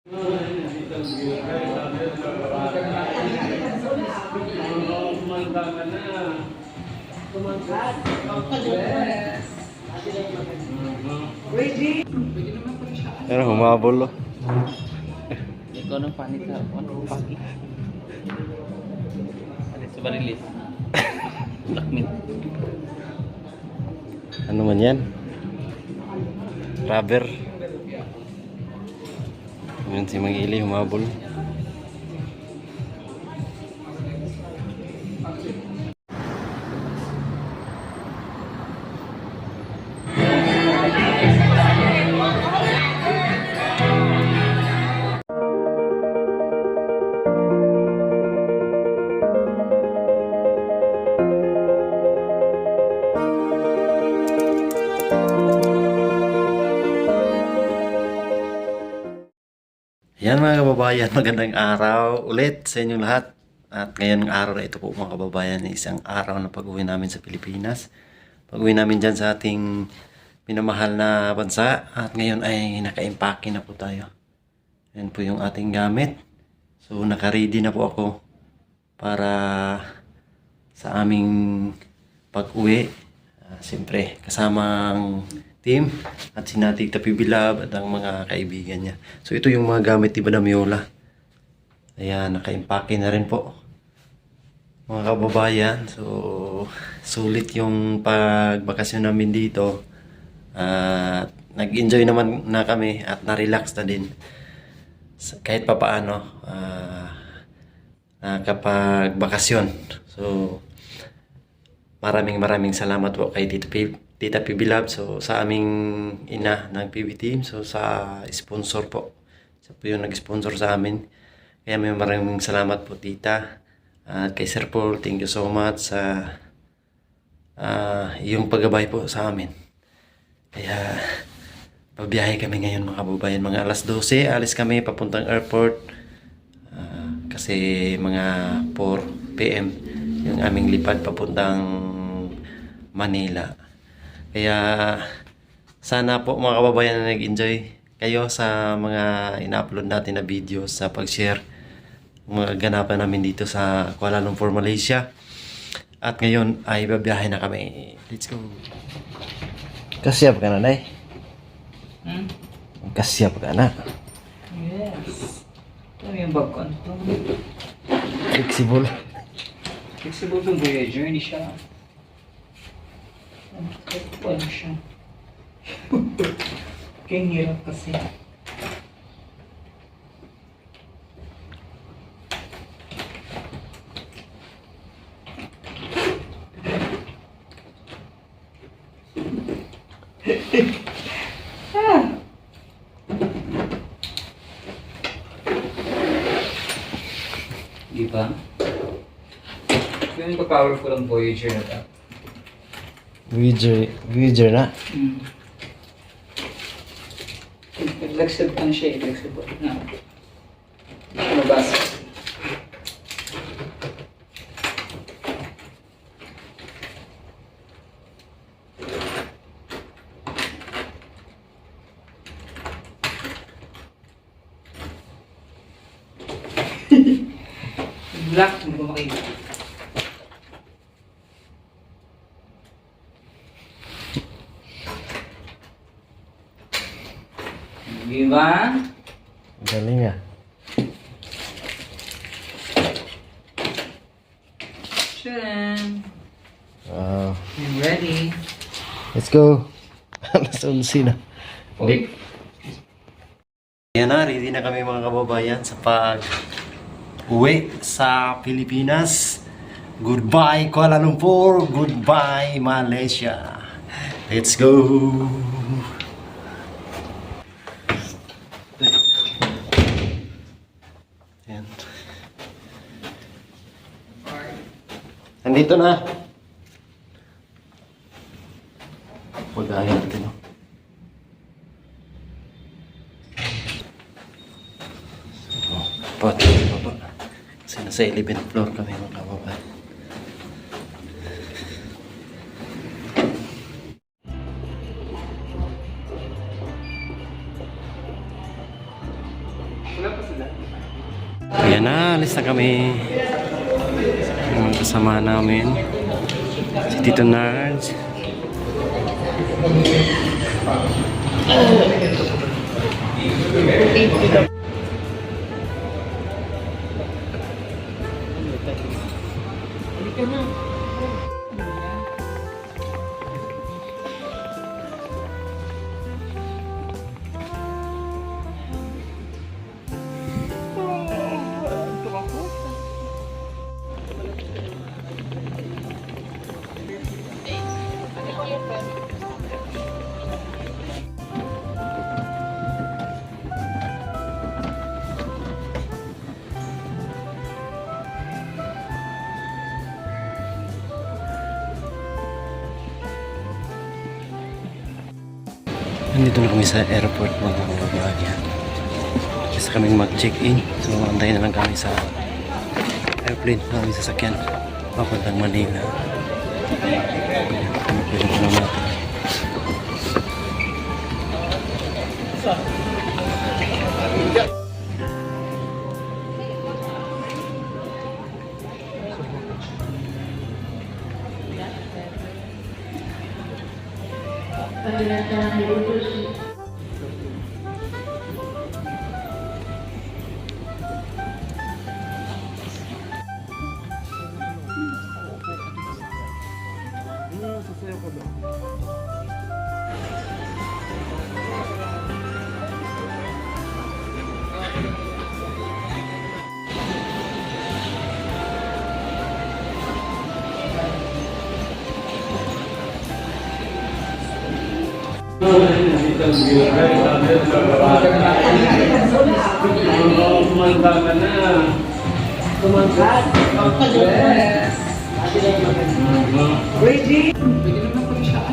Pero humabol, oh. Ikaw ng panit sa ano pagi. Alis sa barilis. Lakmin. Ano man yan? Rubber. Yun si Mag-ili, humabol. Yan mga kababayan, magandang araw ulit sa inyong lahat. At ngayon araw na ito po mga kababayan, isang araw na pag-uwi namin sa Pilipinas. Pag-uwi namin dyan sa ating pinamahal na bansa. At ngayon ay naka-impake na po tayo. Yan po yung ating gamit. So naka-ready na po ako para sa aming pag-uwi. Siyempre kasama ang team at si Tita Pibilab at ang mga kaibigan niya. So ito yung mga gamit ni Madam Yola. Ayan, naka-impake na rin po mga kababayan. So sulit yung pagbakasyon namin dito. Nag-enjoy naman na kami at na-relax na din kahit pa paano kapag bakasyon. So maraming salamat po kay Tita Pibilab, so sa aming ina ng PB Team, so sa sponsor po. Siya po yung nag-sponsor sa amin. Kaya may maraming salamat po Tita. At kay Sir Paul, thank you so much sa yung paggabay po sa amin. Kaya pabiyahe kami ngayon mga kababayan. Mga alas 12, alis kami papuntang airport. Kasi mga 4 PM yung aming lipad papuntang Manila. Kaya sana po mga kababayan na nag-enjoy kayo sa mga ina-upload natin na videos, sa pag-share mga ganapan namin dito sa Kuala Lumpur, Malaysia. At ngayon ay babiyahe na kami. Let's go. Kasyap ka na, Nay? Kasyap ka na? Yes. Ito yung bag ko. Flexible. Flexible itong Voyager, hindi siya. Ano siya? Kaya hirap kasi. Diba? Yung powerful ang Voyager na ito. Voyager na? Flexible ano siya, flexible na. Mabasa. Black, hindi ko makikita. Diba? Galing ah. Tcharam! Wow. I'm ready. Let's go. Alas 11 na. Uy. Yan na, ready na kami mga kababayan sa pag-uwi sa Pilipinas. Goodbye Kuala Lumpur, goodbye Malaysia. Let's go. Yan. Nandito na. Pag-ahin natin. Pati baba. Kasi nasa 11th floor kami mga kababayan. Ayan na, alis na kami. Ang mga kasama namin. Si Tito Nards. Nandito na kami sa airport mga kababayan. Kasi kaming mag-check-in. So, antayin na lang kami sa airplane na kami sasakyan. Papuntang Manila. Pinag na natin.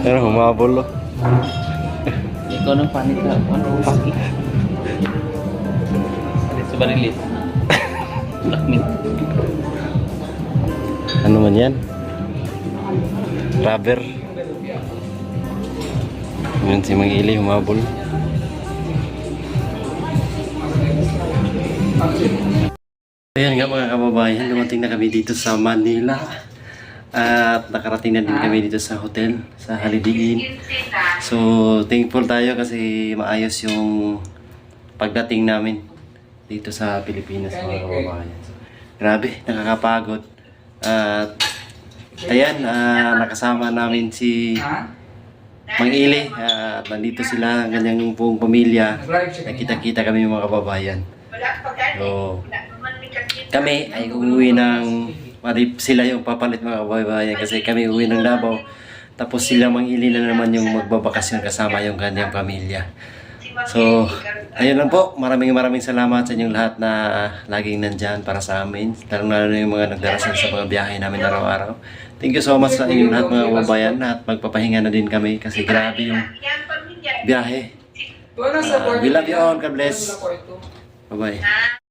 Pero humabol. Ikaw ng panit sa pagi. Sa barilis. Black mint. Ano man yan? Rubber. Yun si Mang Ili humabol. Ayan nga mga kababayan, dumating na kami dito sa Manila. At nakarating na din kami dito sa hotel, sa Holiday Inn. So, thankful tayo kasi maayos yung pagdating namin dito sa Pilipinas mga kababayan. So, grabe, nakakapagod. At ayan, nakasama namin si Mang Ili. At nandito sila, ganyang buong pamilya. Nakita-kita kami mga kababayan. So, kami ay uuwi ng sila yung papalit mga kababayan kasi kami uuwi ng Davao tapos sila Mang Ili na naman yung magbabakasyon kasama yung kanyang pamilya. So, ayun lang po. Maraming salamat sa inyong lahat na laging nandyan para sa amin. Lalo na yung mga nagdarasal sa mga biyahe namin araw-araw. Thank you so much sa inyong lahat mga kababayan at magpapahinga na din kami kasi grabe yung biyahe. We love you all. God bless. Bye-bye.